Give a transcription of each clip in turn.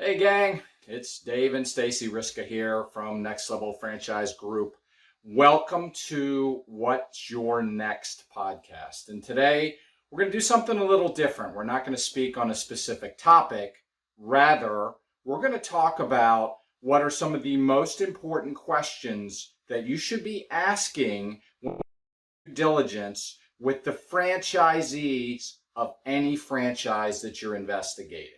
Hey gang, it's Dave and Stacey Riska here from Next Level Franchise Group. Welcome to What's Your Next podcast. And today we're going to do something a little different. We're not going to speak on a specific topic. Rather, we're going to talk about what are some of the most important questions that you should be asking when you do diligence with the franchisees of any franchise that you're investigating.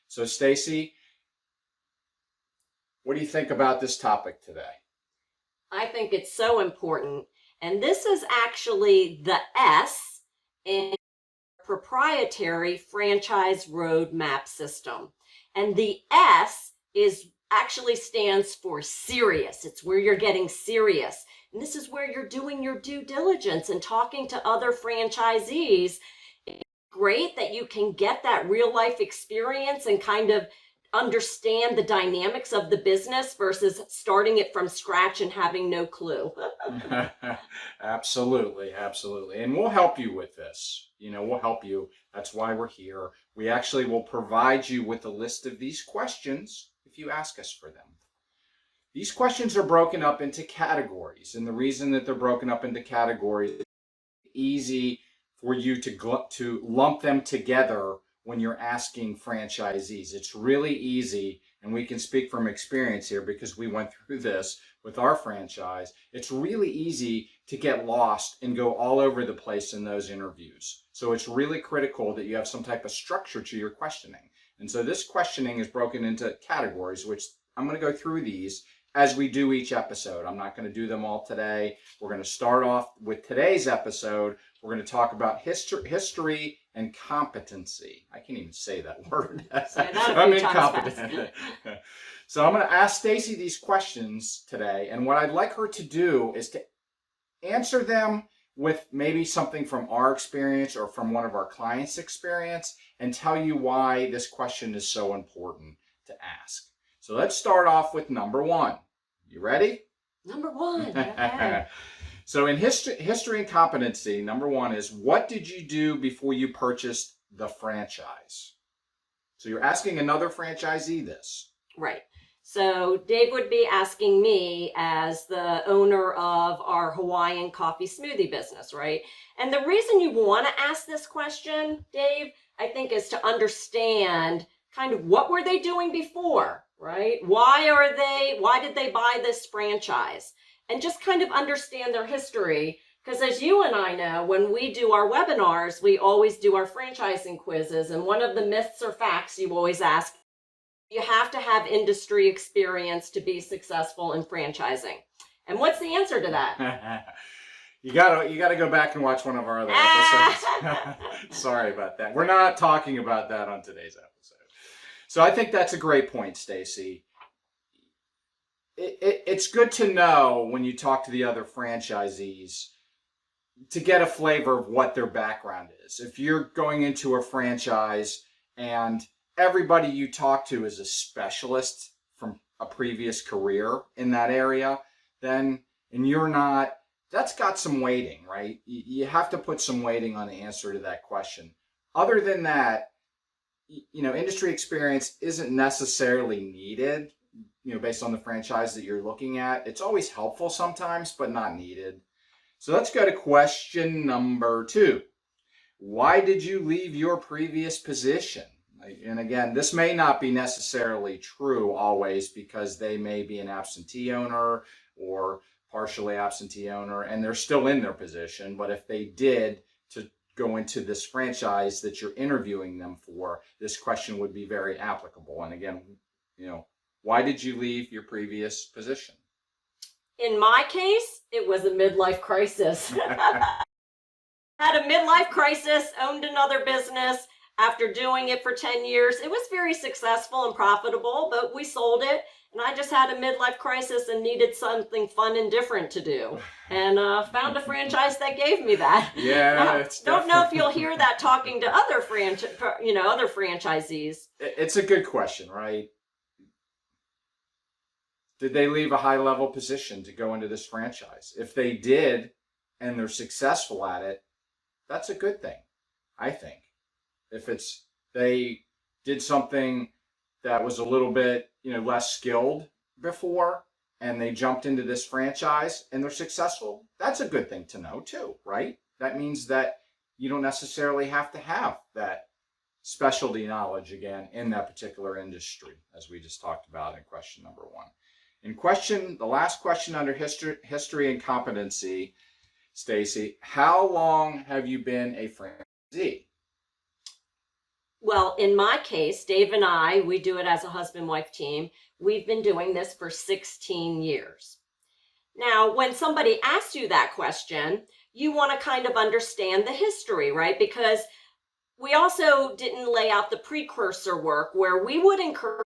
So Stacey, what do you think about this topic today? I think it's so important. And this is actually the S in proprietary franchise roadmap system. And the S actually stands for serious. It's where you're getting serious. And this is where you're doing your due diligence and talking to other franchisees. Great that you can get that real life experience and kind of understand the dynamics of the business versus starting it from scratch and having no clue. Absolutely. And we'll help you with this. We'll help you. That's why we're here. We actually will provide you with a list of these questions if you ask us for them. These questions are broken up into categories, and the reason that they're broken up into categories is easy for you to lump them together when you're asking franchisees. It's really easy, and we can speak from experience here because we went through this with our franchise. It's really easy to get lost and go all over the place in those interviews. So it's really critical that you have some type of structure to your questioning. And so this questioning is broken into categories, which I'm going to go through these as we do each episode. I'm not going to do them all today. We're going to start off with today's episode. We're going to talk about history and competency. I can't even say that word. I'm incompetent. So I'm going to ask Stacey these questions today, and what I'd like her to do is to answer them with maybe something from our experience or from one of our clients' experience and tell you why this question is so important to ask. So let's start off with number one. You ready? Number one. Okay. So in history and competency, number one is, what did you do before you purchased the franchise? So you're asking another franchisee this. Right. So Dave would be asking me as the owner of our Hawaiian coffee smoothie business, right? And the reason you want to ask this question, Dave, I think is to understand kind of what were they doing before, right? Why did they buy this franchise? And just kind of understand their history. Because as you and I know, when we do our webinars, we always do our franchising quizzes. And one of the myths or facts you always ask, you have to have industry experience to be successful in franchising. And what's the answer to that? You gotta go back and watch one of our other episodes. Sorry about that. We're not talking about that on today's episode. So I think that's a great point, Stacey. It's good to know when you talk to the other franchisees to get a flavor of what their background is. If you're going into a franchise and everybody you talk to is a specialist from a previous career in that area, and you're not, that's got some weighting, right? You have to put some weighting on the answer to that question. Other than that, industry experience isn't necessarily needed, based on the franchise that you're looking at. It's always helpful sometimes, but not needed. So let's go to question number two. Why did you leave your previous position? And again, this may not be necessarily true always because they may be an absentee owner or partially absentee owner and they're still in their position. But if they did to go into this franchise that you're interviewing them for, this question would be very applicable. And again, why did you leave your previous position? In my case, it was a midlife crisis. Had a midlife crisis, owned another business. After doing it for 10 years, it was very successful and profitable, but we sold it. And I just had a midlife crisis and needed something fun and different to do. And found a franchise that gave me that. Yeah, don't know if you'll hear that talking to other franchisees. It's a good question, right? Did they leave a high-level position to go into this franchise? If they did, and they're successful at it, that's a good thing, I think. If it's they did something that was a little bit, less skilled before and they jumped into this franchise and they're successful, that's a good thing to know too, right? That means that you don't necessarily have to have that specialty knowledge again in that particular industry, as we just talked about in question number 1. The last question under history and competency, Stacey, how long have you been a franchisee? Well, in my case, Dave and I, we do it as a husband-wife team. We've been doing this for 16 years. Now, when somebody asks you that question, you want to kind of understand the history, right? Because we also didn't lay out the precursor work where we would encourage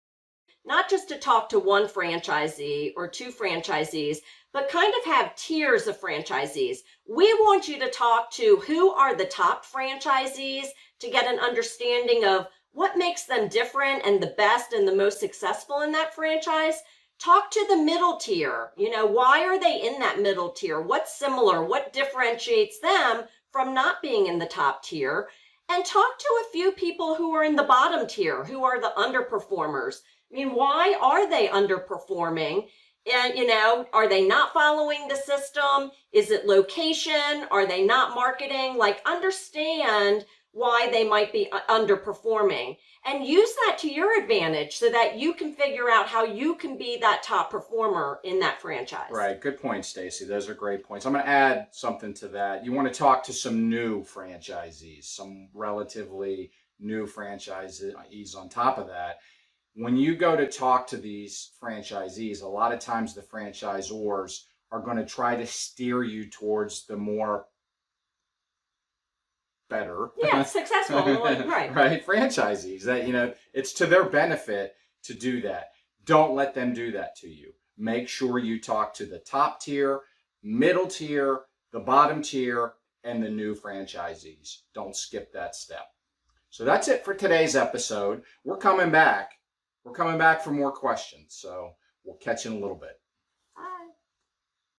not just to talk to one franchisee or 2 franchisees, but kind of have tiers of franchisees. We want you to talk to who are the top franchisees to get an understanding of what makes them different and the best and the most successful in that franchise. Talk to the middle tier. Why are they in that middle tier? What's similar? What differentiates them from not being in the top tier? And talk to a few people who are in the bottom tier, who are the underperformers. Why are they underperforming? And, are they not following the system? Is it location? Are they not marketing? Understand why they might be underperforming and use that to your advantage so that you can figure out how you can be that top performer in that franchise. Right. Good point, Stacey. Those are great points. I'm going to add something to that. You want to talk to some new franchisees, some relatively new franchisees on top of that. When you go to talk to these franchisees, a lot of times the franchisors are going to try to steer you towards the more better, successful, right? Right, franchisees. That it's to their benefit to do that. Don't let them do that to you. Make sure you talk to the top tier, middle tier, the bottom tier, and the new franchisees. Don't skip that step. So that's it for today's episode. We're coming back. We're coming back for more questions. So we'll catch you in a little bit.